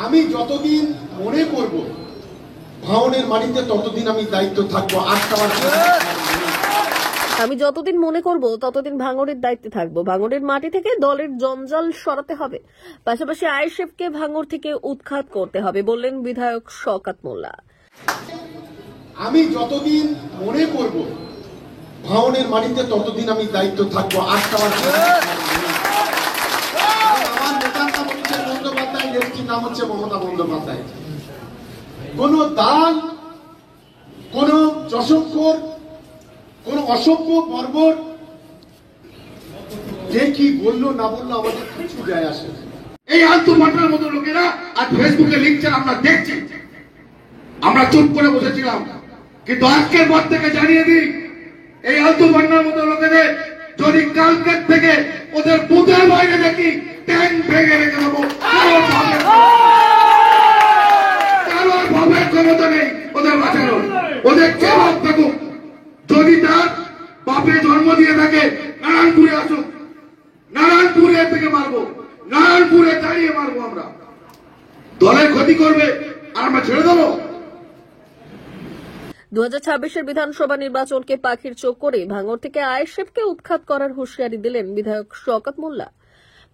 আমি যতদিন মনে করব ভাঙনের মাটিতে ততদিন আমি দায়িত্ব থাকবো। আমি যতদিন মনে করব ততদিন ভাঙড়ের দায়িত্বে থাকবো। ভাঙড়ের মাটি থেকে দলের জঞ্জাল সরাতে হবে, পাশাপাশি আইএসএফকে ভাঙড় থেকে উৎখাত করতে হবে, বললেন বিধায়ক শওকত মোল্লা। আমি যতদিন মনে করব ভাঙনের মাটিতে ততদিন আমি দায়িত্ব থাকবো। আমার নেতার নাম হচ্ছে বন্দ্যোপাধ্যায়, নেত্রীর নাম হচ্ছে মমতা বন্দ্যোপাধ্যায়। কোন দান, কোন যশস্কর, কোন অসভ্য বর্বর কে কি বললো না বললো আমাদের কিছু যায় আসে। এই আন্তঃমাত্রার মতো লোকেরা আজ ফেসবুকে লিখছেন, আমরা দেখছি। আমরা চুপ করে বসেছিলাম, কিন্তু আজকের পর থেকে জানিয়ে দিই, এই আন্তঃমাত্রার মতো লোকেদের যদি কালকের থেকে ওদের বুথের বাইরে দেখি, ট্যাঙ্ক ভেঙে রেখে দেবো। কারোর ভাবের ক্ষমতা নেই ওদের বাঁচানোর। ওদের কে ভাব থাকুক, যদি তার বাপে জন্ম দিয়ে থাকে নারায়ণপুরে আসুক, নারায়ণপুরে থেকে মারবো, নারায়ণপুরে দাঁড়িয়ে মারবো। আমরা দলের ক্ষতি করবে আর আমরা ছেড়ে দেবো? 2026-এর বিধানসভা নির্বাচনকে পাখির চোখ করে ভাঙড় থেকে আইএসএফকে উৎখাত করার হুঁশিয়ারি দিলেন বিধায়ক শওকত মোল্লা।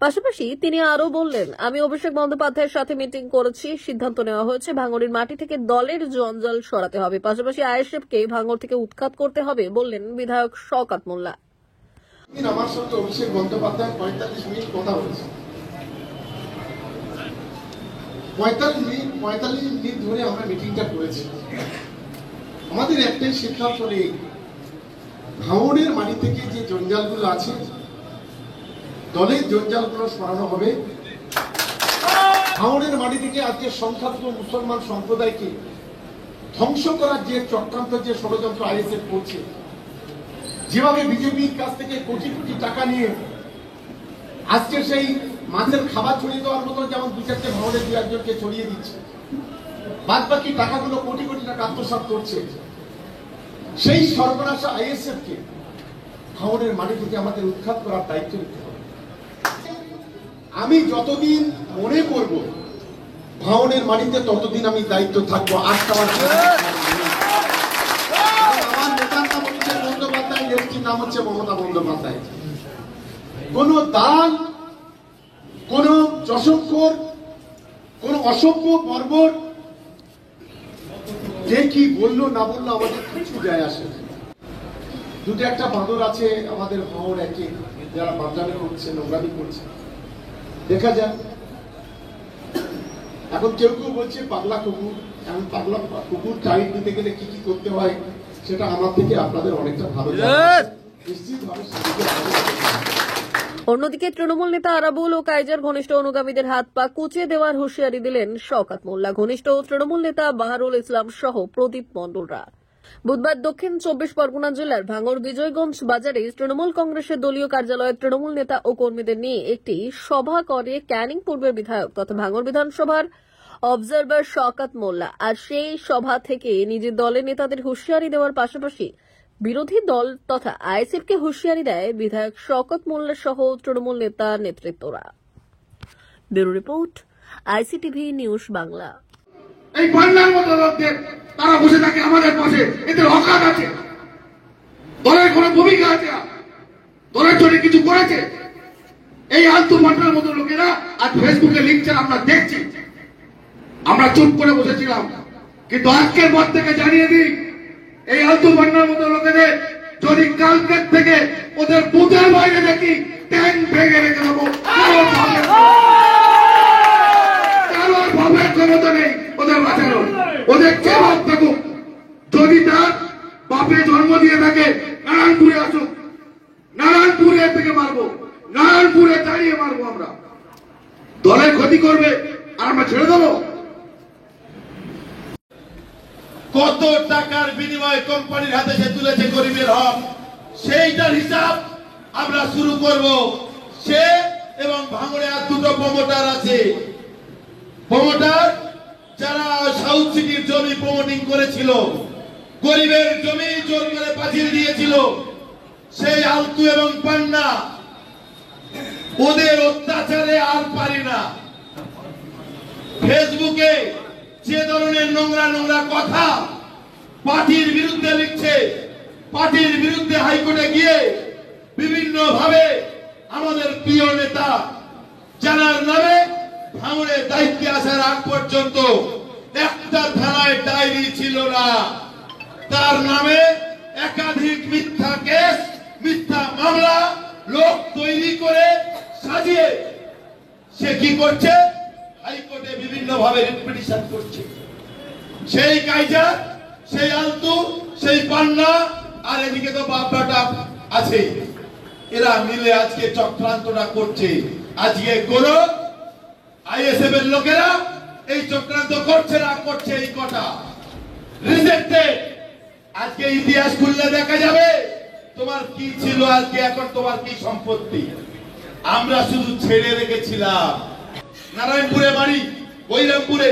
পাশাপাশি তিনি আরও বললেন, আমি অভিষেক বন্দ্যোপাধ্যায়ের সাথে মিটিং করেছি, সিদ্ধান্ত নেওয়া হয়েছে ভাঙড়ের মাটি থেকে দলের জঞ্জাল সরাতে হবে, পাশাপাশি আইএসএফকে ভাঙড় থেকে উৎখাত করতে হবে, বললেন বিধায়ক শওকত মোল্লা। আমার সঙ্গে অভিষেক বন্দ্যোপাধ্যায় 45 মিনিট কথা বলেছে। 45 মিনিট ধরে আমরা মিটিংটা করেছি। আমাদের একটাই সিদ্ধান্ত নেই, ভাঙড়ের মাটি থেকে যে জঞ্জালগুলো আছে দলের জঞ্জালগুলো সরানো হবে। ভাঙড়ের মাটি থেকে আজকে সংখ্যালঘু মুসলমান সম্প্রদায়কে ধ্বংস করার যে চক্রান্ত, যে ষড়যন্ত্র আইএসএফ করছে, যেভাবে বিজেপির কাছ থেকে কোটি কোটি টাকা নিয়ে আজকে সেই মাছের খাবার ছড়িয়ে দেওয়ার মতো যেমন 2-4টে ভাঙড়ের 2-1জনকে ছড়িয়ে দিচ্ছে, বাদ বাকি টাকাগুলো কোটি কোটি টাকা আত্মসাৎ করছে, সেই সর্বনাশা আইএসএফ কে ভাঙড়ের মাটি থেকে আমাদের উৎখাত করার দায়িত্ব নিতে হবে। আমি যতদিন মনে করব ভাঙড়ের মাটিতে ততদিন আমি দায়িত্ব থাকবো। আমার নেতার নাম হচ্ছে বন্দ্যোপাধ্যায়, নেত্রীর নাম হচ্ছে মমতা বন্দ্যোপাধ্যায়। কোন দান, কোন যশস্কর, কোন অসভ্য বর্বর কে কি বললো না বললো আমাদের কিছু যায় আসে। দুটো একটা বাঁদর আছে আমাদের ভাঙড় একে, যারা বাঁদরামি করছে, নোংরামি করছে, দেখা যাক। এখন কেউ কেউ বলছে পাগলা কুকুর। এখন পাগলা কুকুর টাইট দিতে গেলে কি কি করতে হয় সেটা আমার থেকে আপনাদের অনেকটা ভালো নিশ্চিতভাবে। অন্যদিকে তৃণমূল নেতা আরাবুল ও কাইজার ঘনিষ্ঠ অনুগামীদের হাত পা কুচিয়ে দেওয়ার হুঁশিয়ারি দিলেন শওকত মোল্লা। ঘনিষ্ঠ তৃণমূল নেতা বাহারুল ইসলাম সহ প্রদীপ মণ্ডলরা বুধবার দক্ষিণ 24 পরগনা জেলার ভাঙড় বিজয়গঞ্জ বাজারে তৃণমূল কংগ্রেসের দলীয় কার্যালয়ে তৃণমূল নেতা ও কর্মীদের নিয়ে একটি সভা করে ক্যানিং পূর্বের বিধায়ক তথা ভাঙড় বিধানসভার অবজারভার শওকত মোল্লা। আর সেই সভা থেকে নিজের দলের নেতাদের হুঁশিয়ারি দেওয়ার পাশাপাশি বিরোধী দল তথা আইএসএফকে হুঁশিয়ারি দেয় বিধায়ক শওকত মোল্লা সহ তৃণমূল নেতা নেতৃত্বরা। Bureau report, ICTV news Bangla. এই বাংলার মতো লোকদের তারা বসে থাকে আমাদের পাশে, এদের অকাত আছে, দলের কোন ভূমিকা আছে, দলের জন্য কিছু করেছে? এই আন্তঃমাত্রার মতো লোকেরা আজ ফেসবুকে লিখছেন, আমরা দেখছি। আমরা চুপ করে বসেছিলাম, কিন্তু আজকের পর থেকে জানিয়ে দিই, এই আন্তঃমাত্রার মতো লোকেদের যদি কালকের থেকে ওদের বুথের বাইরে দেখি, ট্যাঙ্ক ভেঙে রেখে দেবো। কারোর ভাবের ক্ষমতা নেই ওদের বাঁচানোর। ওদের কে ভাব থাকুক, যদি তার বাপে জন্ম দিয়ে থাকে নারায়ণপুরে আসুক, নারায়ণপুরে থেকে মারবো, নারায়ণপুরে দাঁড়িয়ে মারবো। আমরা দলের ক্ষতি করবে আর আমরা ছেড়ে দেবো? কত টাকার বিনিময়ে কোম্পানির হাতে সে তুলেছে গরিবের হক, সেইটার হিসাব আমরা শুরু করব। সে এবং ভাঙড়ে আর দুটো প্রমোটার আছে, প্রমোটার যারা সাউথ সিটির জমি প্রমোটিং করেছিল, গরিবের জমি জোর করে পাঠিয়ে দিয়েছিল, সেই আলতু এবং পান্না ওদের অত্যাচারে আর পারি না। ফেসবুকে যে ধরনের নোংরা নোংরা কথা পার্টির বিরুদ্ধে লিখছে, পার্টির বিরুদ্ধে হাইকোর্টে গিয়ে বিভিন্ন ভাবে আমাদের প্রিয় নেতা জানার নামে ভাঙড়ের দায়িত্বে আসার আগ পর্যন্ত একটা থানায় ডায়েরি ছিল না, তার নামে একাধিক মিথ্যা কেস, মিথ্যা মামলা লোক তৈরি করে সাজিয়ে সে কি করছে, হাইকোর্টে বিভিন্ন ভাবে রিপিটিশন করছে। সেই কাইজা, সেই আলতু, সেই পান্না, আর এদিকে তো বাপটা আছে, এরা মিলে আজকে চক্রান্তটা করছে। আজকে কোন আইএসএফ এর লোকেরা এই চক্রান্ত করছে না, করছে এই কটা রিজেক্টেড। আজকে ইতিহাস খুললে দেখা যাবে তোমার কি ছিল আজকে, এখন তোমার কি সম্পত্তি। আমরা শুধু ছেড়ে রেখেছিলাম। নারায়ণপুরে বাড়ি, বৈরামপুরে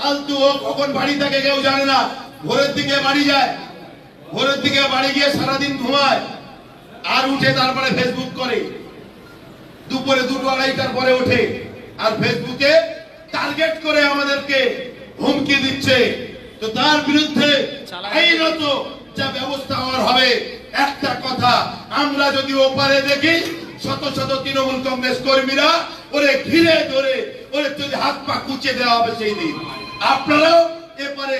আলতু ও কখন বাড়ি থাকে কেউ জানে না, ভোরের দিকে বাড়ি যায়, ভোরের দিকে বাড়ি গিয়ে সারাদিন ঘুমায়, আর উঠে তারপরে ফেসবুক করে, দুপুরে 2-2:30টার পরে ওঠে আর ফেসবুকে টার্গেট করে আমাদেরকে হুমকি দিচ্ছে। তো তার বিরুদ্ধে আইনত যা ব্যবস্থা হওয়ার হবে। একটা কথা, আমরা যদি ওপারে দেখি শত শত তৃণমূল কংগ্রেস কর্মীরা ওরে ঘিরে ধরে ওরে যদি হাত পা কুচে দেওয়া হবে সেই দিন। আপনারাও এপারে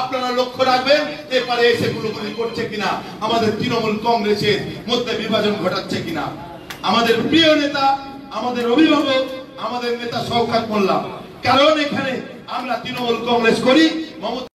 আপনারা লক্ষ্য রাখবেন এপারে এসে গুলোগুলি করছে কিনা, আমাদের তৃণমূল কংগ্রেসের মধ্যে বিভাজন ঘটাচ্ছে কিনা। আমাদের প্রিয় নেতা, আমাদের অভিভাবক, আমাদের নেতা শওকত মোল্লা, কারণ এখানে আমরা তৃণমূল কংগ্রেস করি।